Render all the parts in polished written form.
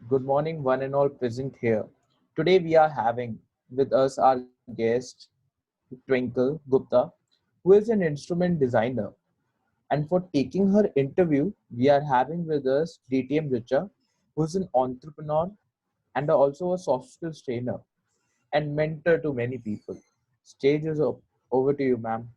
Good morning, one and all present here. Today we are having with us our guest Twinkle Gupta, who is an instrument designer. And for taking her interview, we are having with us DTM Richa, who is an entrepreneur and also a soft skills trainer and mentor to many people. Stage is up. Over to you, ma'am.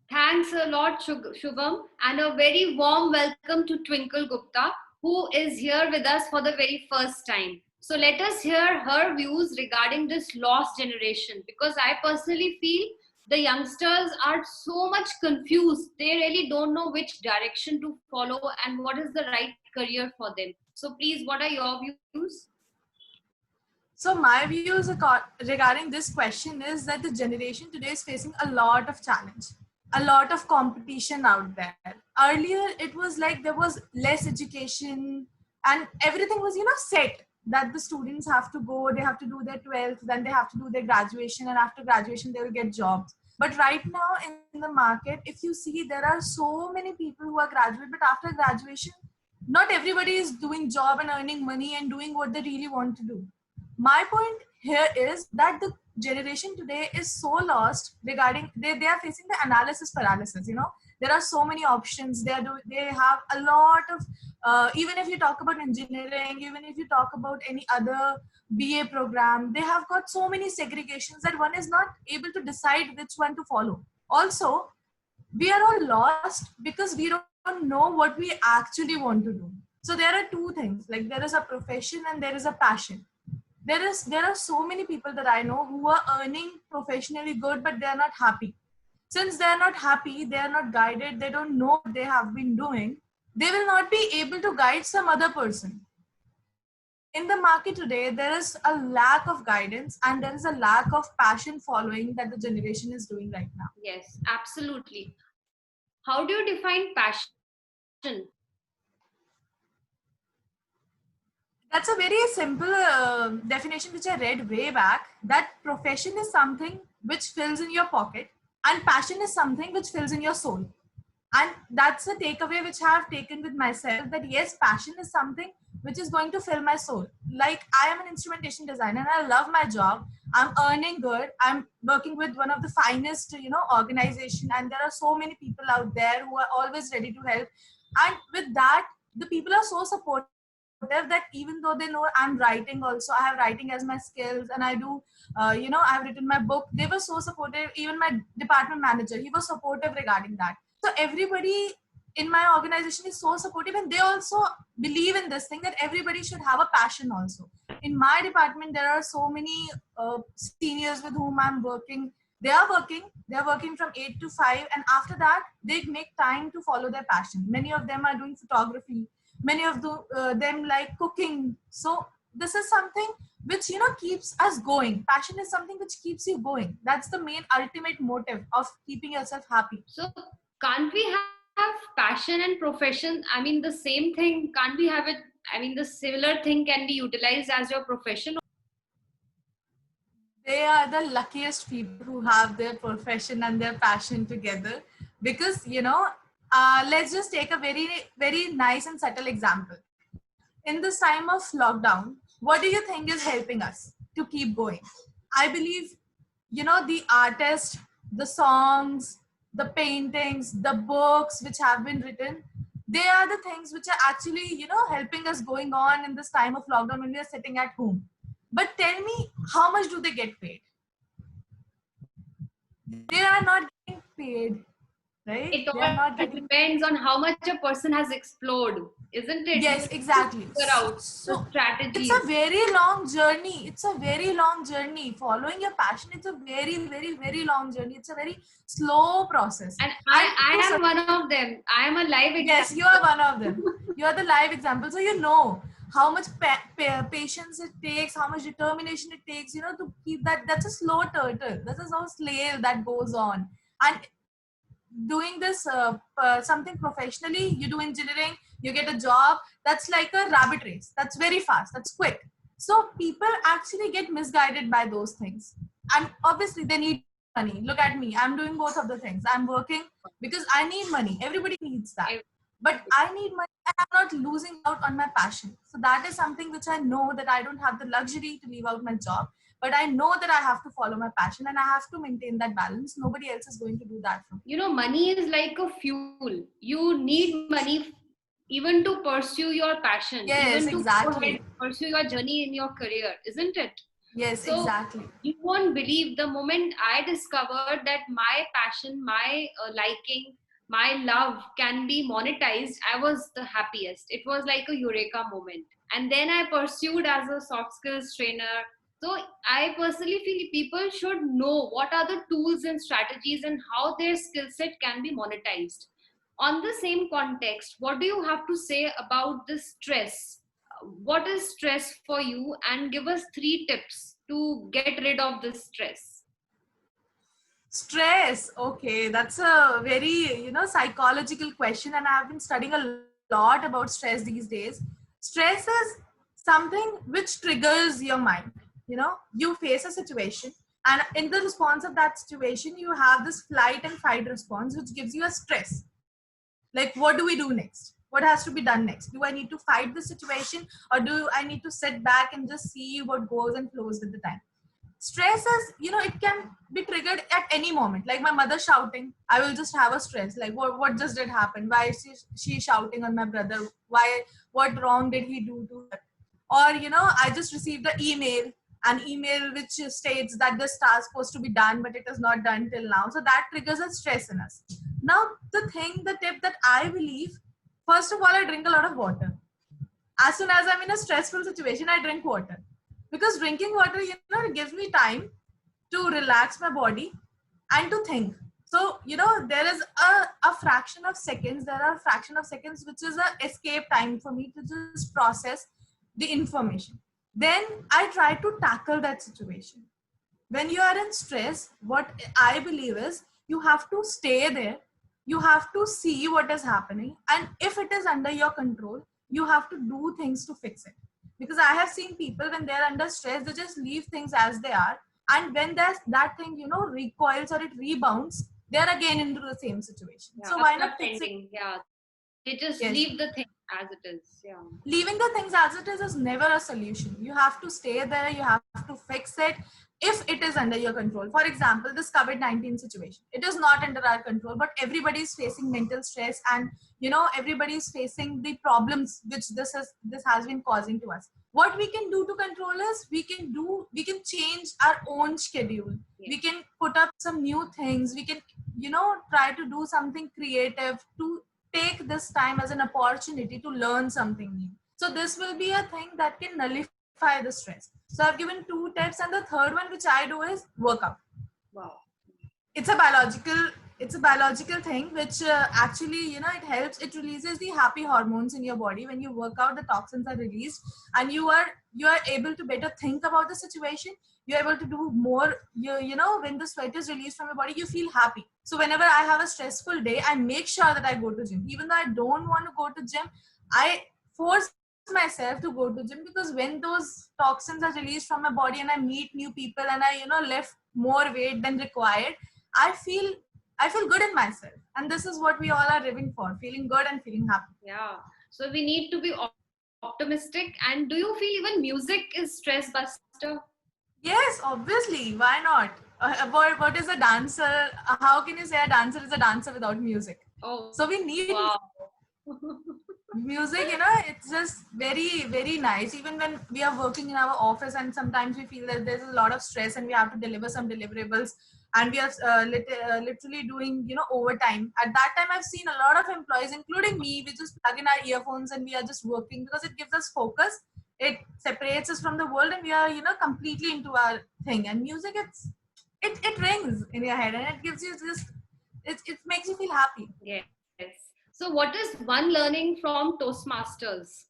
Thanks a lot, Shubham, and a very warm welcome to Twinkle Gupta, who is here with us for the very first time. So let us hear her views regarding this lost generation, because I personally feel the youngsters are so much confused. They really don't know which direction to follow and what is the right career for them. So please, what are your views? So my views regarding this question is that the generation today is facing a lot of challenge, a lot of competition out there. Earlier, it was like there was less education and everything was, set that the students have to go, they have to do their 12th, then they have to do their graduation, and after graduation, they will get jobs. But right now in the market, if you see, there are so many people who are graduate, but after graduation, not everybody is doing job and earning money and doing what they really want to do. My point here is that the generation today is so lost regarding they are facing the analysis paralysis. There are so many options. They have a lot of even if you talk about engineering, even if you talk about any other BA program, they have got so many segregations that one is not able to decide which one to follow. Also, we are all lost because we don't know what we actually want to do. So there are two things, like there is a profession and there is a passion. There are so many people that I know who are earning professionally good, but they are not happy. Since they are not happy, they are not guided, they don't know what they have been doing, they will not be able to guide some other person. In the market today, there is a lack of guidance and there is a lack of passion following that the generation is doing right now. Yes, absolutely. How do you define passion? That's a very simple definition which I read way back, that profession is something which fills in your pocket and passion is something which fills in your soul. And that's a takeaway which I have taken with myself, that yes, passion is something which is going to fill my soul. Like, I am an instrumentation designer and I love my job. I'm earning good. I'm working with one of the finest, organization, and there are so many people out there who are always ready to help. And with that, the people are so supportive that even though they know I'm writing also, I have writing as my skills and I do, I've written my book. They were so supportive. Even my department manager, he was supportive regarding that. So everybody in my organization is so supportive, and they also believe in this thing that everybody should have a passion also. In my department, there are so many seniors with whom I'm working. They are working from 8 to 5, and after that they make time to follow their passion. Many of them are doing photography, many of them like cooking. So this is something which keeps us going. Passion is something which keeps you going. That's the main ultimate motive of keeping yourself happy. So can't we have passion and profession? I mean, the same thing. Can't we have it? I mean, the similar thing can be utilized as your profession. They are the luckiest people who have their profession and their passion together, because let's just take a very very nice and subtle example. In this time of lockdown, what do you think is helping us to keep going? I believe, the artists, the songs, the paintings, the books which have been written, they are the things which are actually, helping us going on in this time of lockdown when we are sitting at home. But tell me, how much do they get paid? They are not getting paid, right? It They are all not getting. depends on how much a person has explored, isn't it? You Yes, need to exactly. figure out the So it's strategies. a very long journey. It's a very long journey. Following your passion, it's a very, very, very long journey. It's a very slow process. And And I am one of them. I am a live yes, example. you are one of them. You are the live example. So you know how much patience it takes, how much determination it takes, to keep that. That's a slow turtle. That's a slow slave that goes on. And doing this something professionally, you do engineering, you get a job, that's like a rabbit race. That's very fast, that's quick. So people actually get misguided by those things, and obviously they need money. Look at me, I'm doing both of the things. I'm working because I need money. Everybody needs that. But I need money I'm not losing out on my passion. So that is something which I know that I don't have the luxury to leave out my job, but I know that I have to follow my passion and I have to maintain that balance. Nobody else is going to do that for me. You know, money is like a fuel. You need money even to pursue your passion, Yes, even to go ahead exactly. and pursue your journey in your career, isn't it? Yes, So exactly. you won't believe the moment I discovered that my passion, my liking, my love can be monetized. I was the happiest. It was like a eureka moment. And then I pursued as a soft skills trainer. So I personally feel people should know what are the tools and strategies and how their skill set can be monetized. On the same context, what do you have to say about this stress? What is stress for you, and give us 3 tips to get rid of this stress. Stress. Okay, that's a very, psychological question, and I've been studying a lot about stress these days. Stress is something which triggers your mind. You face a situation, and in the response of that situation, you have this flight and fight response, which gives you a stress. Like, what do we do next? What has to be done next? Do I need to fight the situation, or do I need to sit back and just see what goes and flows with the time? Stress is, it can be triggered at any moment. Like my mother shouting, I will just have a stress. Like, what just did happen? Why is she shouting on my brother? What wrong did he do to her? Or, I just received an email which states that this task is supposed to be done, but it is not done till now. So that triggers a stress in us. Now, the tip that I believe, first of all, I drink a lot of water. As soon as I'm in a stressful situation, I drink water, because drinking water, it gives me time to relax my body and to think. So, there is a fraction of seconds, which is a escape time for me to just process the information. Then I try to tackle that situation. When you are in stress, what I believe is you have to stay there. You have to see what is happening. And if it is under your control, you have to do things to fix it. Because I have seen people, when they're under stress, they just leave things as they are. And when that thing, recoils or it rebounds, they're again into the same situation. Yeah. So why Not not fix it? ending. Yeah. They just Yes. leave the thing as it is. Yeah. Leaving the things as it is never a solution. You have to stay there. You have to fix it if it is under your control. For example, this COVID-19 situation, it is not under our control, but everybody is facing mental stress, and everybody is facing the problems which this has been causing to us. What we can do to control is we can change our own schedule. Yeah. We can put up some new things. We can try to do something creative to take this time as an opportunity to learn something new. So this will be a thing that can nullify the stress. So I've given 2 tips, and the third one which I do is workout. Wow. It's a biological thing which actually, it helps. It releases the happy hormones in your body. When you work out, the toxins are released, and you are able to better think about the situation. You're able to do more. When the sweat is released from your body, you feel happy. So whenever I have a stressful day, I make sure that I go to gym. Even though I don't want to go to gym, I force myself to go to gym, because when those toxins are released from my body and I meet new people and I lift more weight than required, I feel good in myself. And this is what we all are living for, feeling good and feeling happy. Yeah. So we need to be optimistic. And do you feel even music is stress buster? Yes, obviously. Why not? What is a dancer? How can you say a dancer is a dancer without music? Oh, So we need wow. music. It's just very, very nice. Even when we are working in our office, and sometimes we feel that there's a lot of stress and we have to deliver some deliverables, and we are literally doing overtime. At that time, I've seen a lot of employees, including me, we just plug in our earphones and we are just working, because it gives us focus. It separates us from the world, and we are completely into our thing. And music, it rings in your head, and it gives you just it makes you feel happy. Yes. So what is one learning from Toastmasters?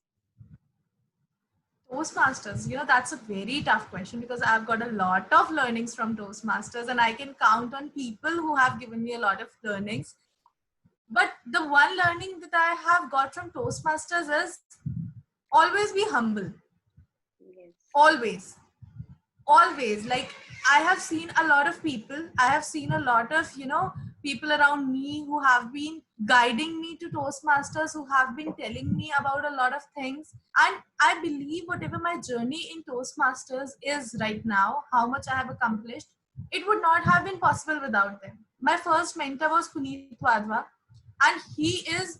Toastmasters, that's a very tough question, because I've got a lot of learnings from Toastmasters, and I can count on people who have given me a lot of learnings. But the one learning that I have got from Toastmasters is always be humble. Yes. Always. Like, I have seen a lot of people people around me who have been guiding me to Toastmasters, who have been telling me about a lot of things. And I believe whatever my journey in Toastmasters is right now, how much I have accomplished, it would not have been possible without them. My first mentor was Puneet Wadhwa, and he is,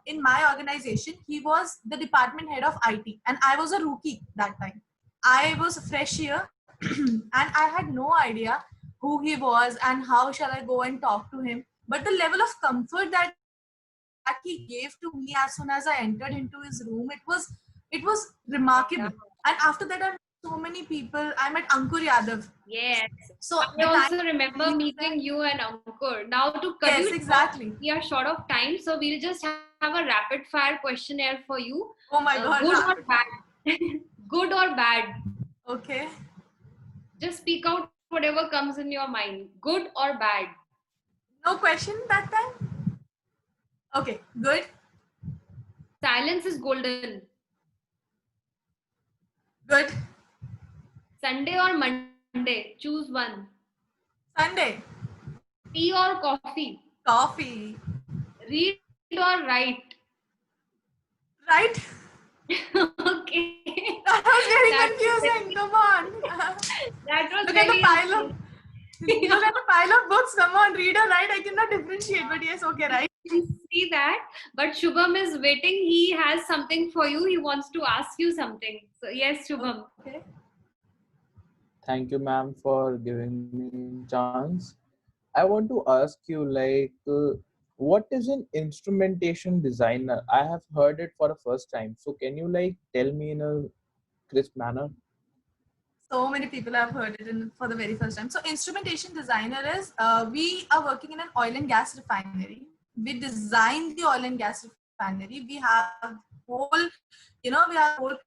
in my organization, he was the department head of IT, and I was a rookie that time. I was fresh here, and I had no idea who he was and how shall I go and talk to him. But the level of comfort that he gave to me as soon as I entered into his room, it was remarkable. And after that, I met so many people. I met Ankur Yadav. Yes. So I also remember meeting you and Ankur. Now to cut Yes, you exactly. short, we are short of time, so we'll just have a rapid fire questionnaire for you. Oh my God. Good or rapid. bad? Good or bad? Okay. Just speak out whatever comes in your mind. Good or bad? No question that time? Okay, good. Silence is golden. Good. Sunday or Monday? Choose one. Sunday. Tea or coffee? Coffee. Read or write? Right? Okay. That was very That confusing. Come on. That was Look at the very pile of look at the pile of books. Come on, read or write. I cannot differentiate, but yes, okay, right. see that. But Shubham is waiting. He has something for you. He wants to ask you something. So yes, Shubham. Okay. Thank you, ma'am, for giving me chance. I want to ask you, what is an instrumentation designer? I have heard it for the first time. So can you tell me in a crisp manner? So many people have heard it for the very first time. So instrumentation designer is, we are working in an oil and gas refinery. We design the oil and gas refinery. We have whole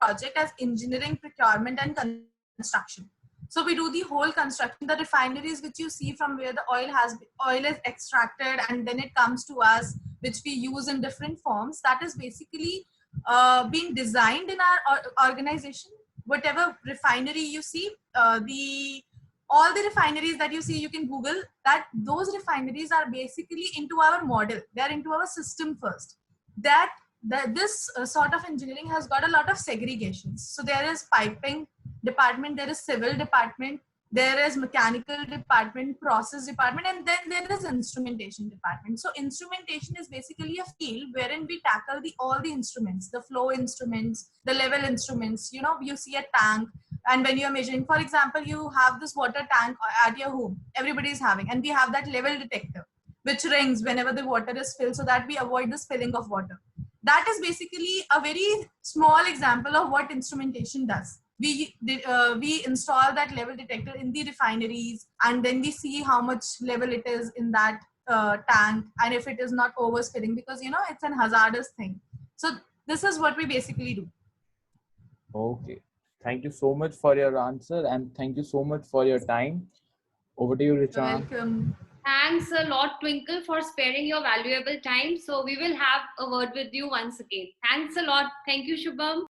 project as engineering, procurement, and construction. So we do the whole construction, the refineries which you see from where the oil is extracted and then it comes to us, which we use in different forms. That is basically being designed in our organization. Whatever refinery you see, all the refineries that you see, you can Google that. Those refineries are basically into our model. They're into our system first. This sort of engineering has got a lot of segregations. So there is piping department, there is civil department, there is mechanical department, process department, and then there is instrumentation department. So instrumentation is basically a field wherein we tackle all the instruments, the flow instruments, the level instruments. You see a tank, and when you're measuring, for example, you have this water tank at your home, everybody is having, and we have that level detector which rings whenever the water is filled so that we avoid the spilling of water. That is basically a very small example of what instrumentation does. We install that level detector in the refineries, and then we see how much level it is in that tank, and if it is not overspilling, because it's an hazardous thing. So this is what we basically do. Okay. Thank you so much for your answer, and thank you so much for your time. Over to you, You're Richa. welcome. Thanks a lot, Twinkle, for sparing your valuable time. So we will have a word with you once again. Thanks a lot. Thank you, Shubham.